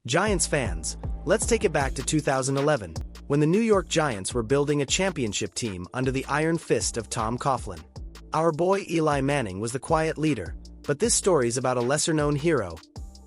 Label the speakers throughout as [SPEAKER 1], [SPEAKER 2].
[SPEAKER 1] Giants fans, let's take it back to 2011, when the New York Giants were building a championship team under the iron fist of Tom Coughlin. Our boy Eli Manning was the quiet leader, but this story's about a lesser-known hero,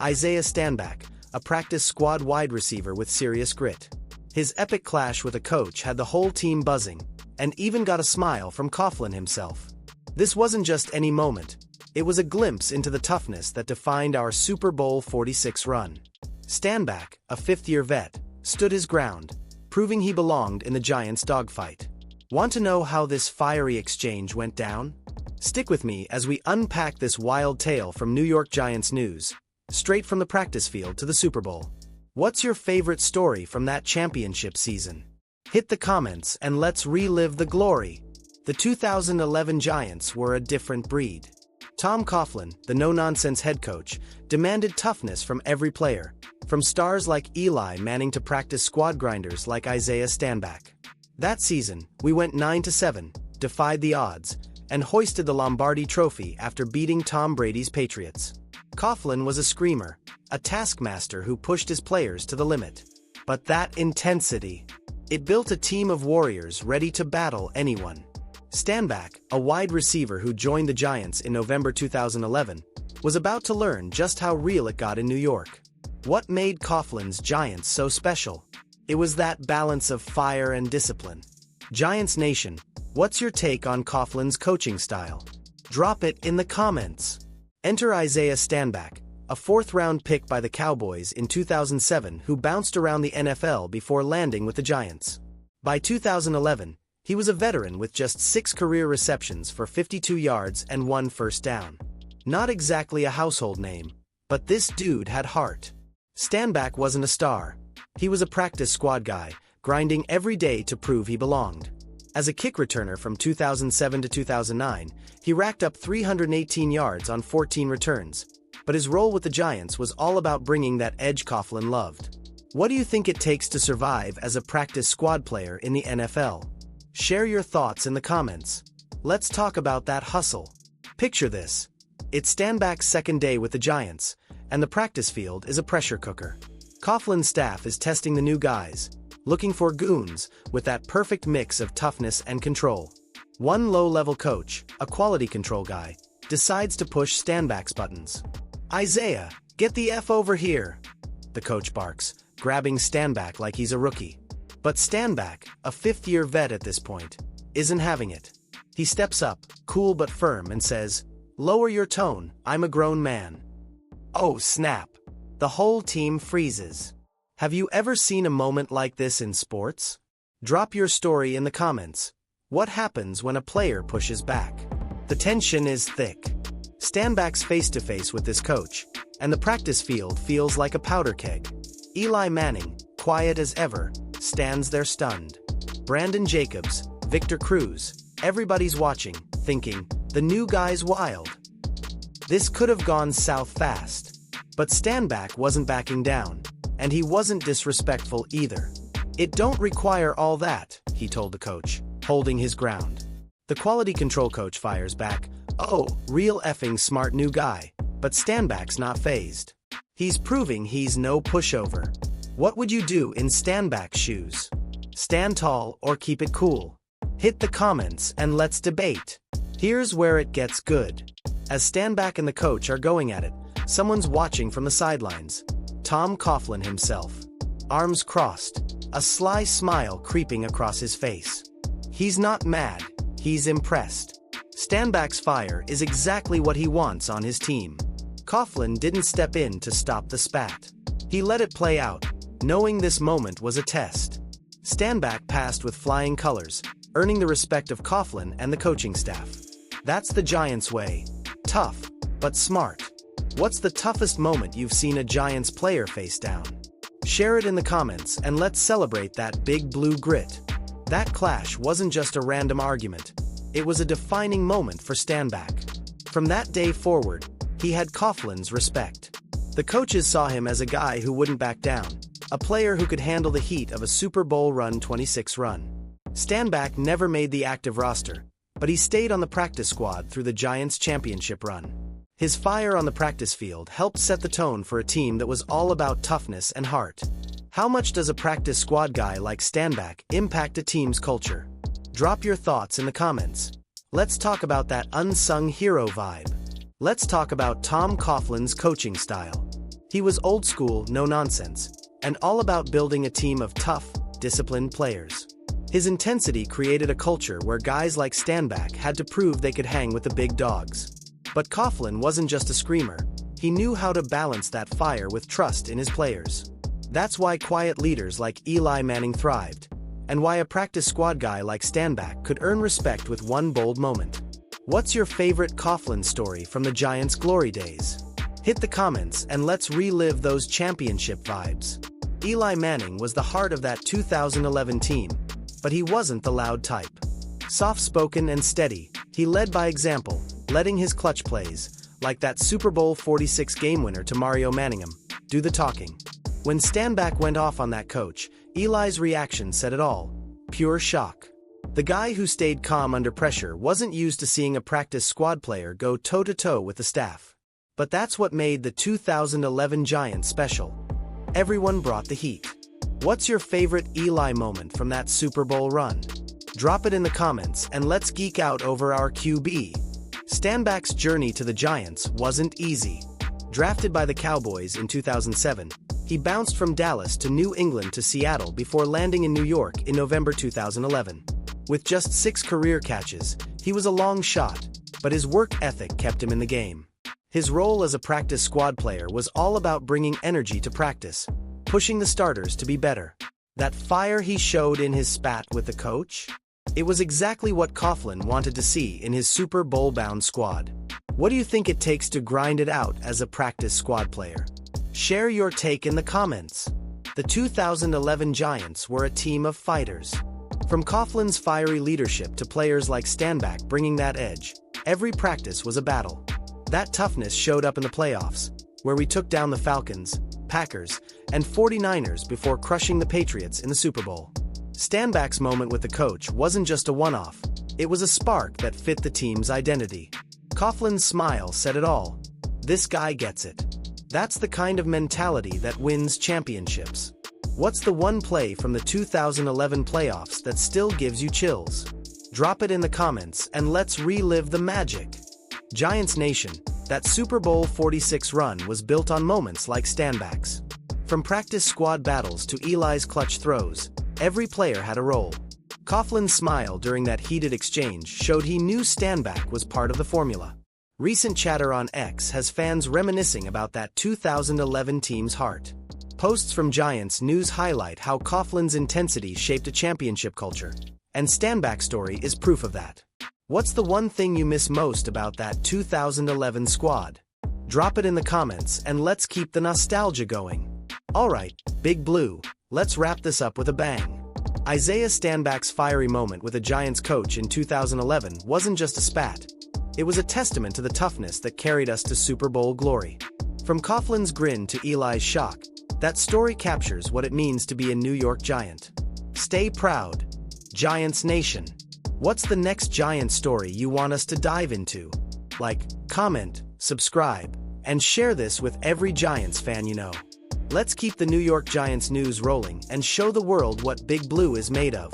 [SPEAKER 1] Isaiah Stanback, a practice squad wide receiver with serious grit. His epic clash with a coach had the whole team buzzing, and even got a smile from Coughlin himself. This wasn't just any moment, it was a glimpse into the toughness that defined our Super Bowl 46 run. Stanback, a fifth-year vet, stood his ground, proving he belonged in the Giants' dogfight. Want to know how this fiery exchange went down? Stick with me as we unpack this wild tale from New York Giants news, straight from the practice field to the Super Bowl. What's your favorite story from that championship season? Hit the comments and let's relive the glory. The 2011 Giants were a different breed. Tom Coughlin, the no-nonsense head coach, demanded toughness from every player, from stars like Eli Manning to practice squad grinders like Isaiah Stanback. That season, we went 9-7, defied the odds, and hoisted the Lombardi Trophy after beating Tom Brady's Patriots. Coughlin was a screamer, a taskmaster who pushed his players to the limit. But that intensity, it built a team of warriors ready to battle anyone. Stanback, a wide receiver who joined the Giants in November 2011, was about to learn just how real it got in New York. What made Coughlin's Giants so special? It was that balance of fire and discipline. Giants Nation, what's your take on Coughlin's coaching style? Drop it in the comments. Enter Isaiah Stanback, a fourth-round pick by the Cowboys in 2007 who bounced around the NFL before landing with the Giants. By 2011, he was a veteran with just 6 career receptions for 52 yards and 1 first down. Not exactly a household name, but this dude had heart. Stanback wasn't a star. He was a practice squad guy, grinding every day to prove he belonged. As a kick returner from 2007 to 2009, he racked up 318 yards on 14 returns, but his role with the Giants was all about bringing that edge Coughlin loved. What do you think it takes to survive as a practice squad player in the NFL? Share your thoughts in the comments. Let's talk about that hustle. Picture this. It's Stanback's second day with the Giants, and the practice field is a pressure cooker. Coughlin's staff is testing the new guys, looking for goons with that perfect mix of toughness and control. One low-level coach, a quality control guy, decides to push Stanback's buttons. "Isaiah, get the F over here," the coach barks, grabbing Stanback like he's a rookie. But Stanback, a fifth-year vet at this point, isn't having it. He steps up, cool but firm, and says, "Lower your tone, I'm a grown man." Oh snap! The whole team freezes. Have you ever seen a moment like this in sports? Drop your story in the comments. What happens when a player pushes back? The tension is thick. Stanback's face-to-face with this coach, and the practice field feels like a powder keg. Eli Manning, quiet as ever, stands there stunned. Brandon Jacobs, Victor Cruz, everybody's watching, thinking, the new guy's wild. This could have gone south fast. But Stanback wasn't backing down, and he wasn't disrespectful either. "It don't require all that," he told the coach, holding his ground. The quality control coach fires back, "Oh, real effing smart new guy," but Stanback's not fazed. He's proving he's no pushover. What would you do in Stanback's shoes? Stand tall or keep it cool? Hit the comments and let's debate. Here's where it gets good. As Stanback and the coach are going at it, someone's watching from the sidelines. Tom Coughlin himself. Arms crossed, a sly smile creeping across his face. He's not mad, he's impressed. Stanback's fire is exactly what he wants on his team. Coughlin didn't step in to stop the spat. He let it play out, knowing this moment was a test. Stanback passed with flying colors, earning the respect of Coughlin and the coaching staff. That's the Giants way. Tough, but smart. What's the toughest moment you've seen a Giants player face down? Share it in the comments and let's celebrate that big blue grit. That clash wasn't just a random argument. It was a defining moment for Stanback. From that day forward, he had Coughlin's respect. The coaches saw him as a guy who wouldn't back down, a player who could handle the heat of a Super Bowl run 26 run. Stanback never made the active roster, but he stayed on the practice squad through the Giants' championship run. His fire on the practice field helped set the tone for a team that was all about toughness and heart. How much does a practice squad guy like Stanback impact a team's culture? Drop your thoughts in the comments. Let's talk about that unsung hero vibe. Let's talk about Tom Coughlin's coaching style. He was old school, no nonsense, and all about building a team of tough, disciplined players. His intensity created a culture where guys like Stanback had to prove they could hang with the big dogs. But Coughlin wasn't just a screamer. He knew how to balance that fire with trust in his players. That's why quiet leaders like Eli Manning thrived, and why a practice squad guy like Stanback could earn respect with one bold moment. What's your favorite Coughlin story from the Giants' glory days? Hit the comments and let's relive those championship vibes. Eli Manning was the heart of that 2011 team, but he wasn't the loud type. Soft-spoken and steady, he led by example, letting his clutch plays, like that Super Bowl 46 game winner to Mario Manningham, do the talking. When Stanback went off on that coach, Eli's reaction said it all: pure shock. The guy who stayed calm under pressure wasn't used to seeing a practice squad player go toe-to-toe with the staff. But that's what made the 2011 Giants special. Everyone brought the heat. What's your favorite Eli moment from that Super Bowl run? Drop it in the comments and let's geek out over our QB. Stanback's journey to the Giants wasn't easy. Drafted by the Cowboys in 2007, he bounced from Dallas to New England to Seattle before landing in New York in November 2011. With just 6 career catches, he was a long shot, but his work ethic kept him in the game. His role as a practice squad player was all about bringing energy to practice, pushing the starters to be better. That fire he showed in his spat with the coach? It was exactly what Coughlin wanted to see in his Super Bowl-bound squad. What do you think it takes to grind it out as a practice squad player? Share your take in the comments. The 2011 Giants were a team of fighters. From Coughlin's fiery leadership to players like Stanback bringing that edge, every practice was a battle. That toughness showed up in the playoffs, where we took down the Falcons, Packers, and 49ers before crushing the Patriots in the Super Bowl. Stanback's moment with the coach wasn't just a one-off, it was a spark that fit the team's identity. Coughlin's smile said it all. This guy gets it. That's the kind of mentality that wins championships. What's the one play from the 2011 playoffs that still gives you chills? Drop it in the comments and let's relive the magic. Giants Nation, that Super Bowl 46 run was built on moments like Stanback's. From practice squad battles to Eli's clutch throws, every player had a role. Coughlin's smile during that heated exchange showed he knew Stanback was part of the formula. Recent chatter on X has fans reminiscing about that 2011 team's heart. Posts from Giants News highlight how Coughlin's intensity shaped a championship culture, and Stanback's story is proof of that. What's the one thing you miss most about that 2011 squad? Drop it in the comments and let's keep the nostalgia going. Alright, Big Blue, let's wrap this up with a bang. Isaiah Stanback's fiery moment with a Giants coach in 2011 wasn't just a spat. It was a testament to the toughness that carried us to Super Bowl glory. From Coughlin's grin to Eli's shock, that story captures what it means to be a New York Giant. Stay proud, Giants Nation. What's the next Giant story you want us to dive into? Like, comment, subscribe, and share this with every Giants fan you know. Let's keep the New York Giants news rolling and show the world what Big Blue is made of.